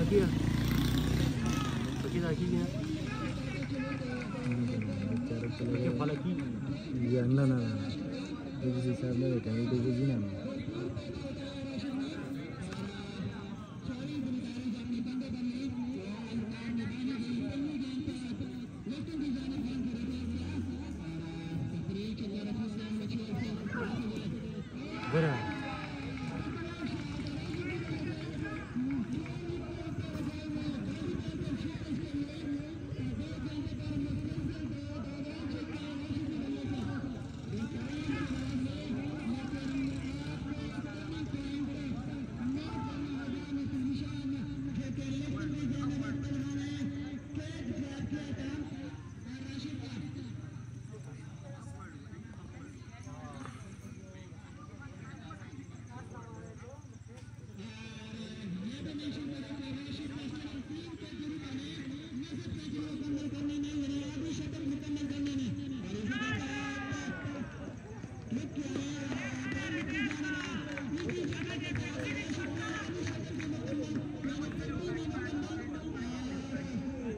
Fakir. Fakir lagi ya. Fakir lagi. Ya ना ना ना तो किसी हिसाब में बैठा है तो कुछ ना बड़ा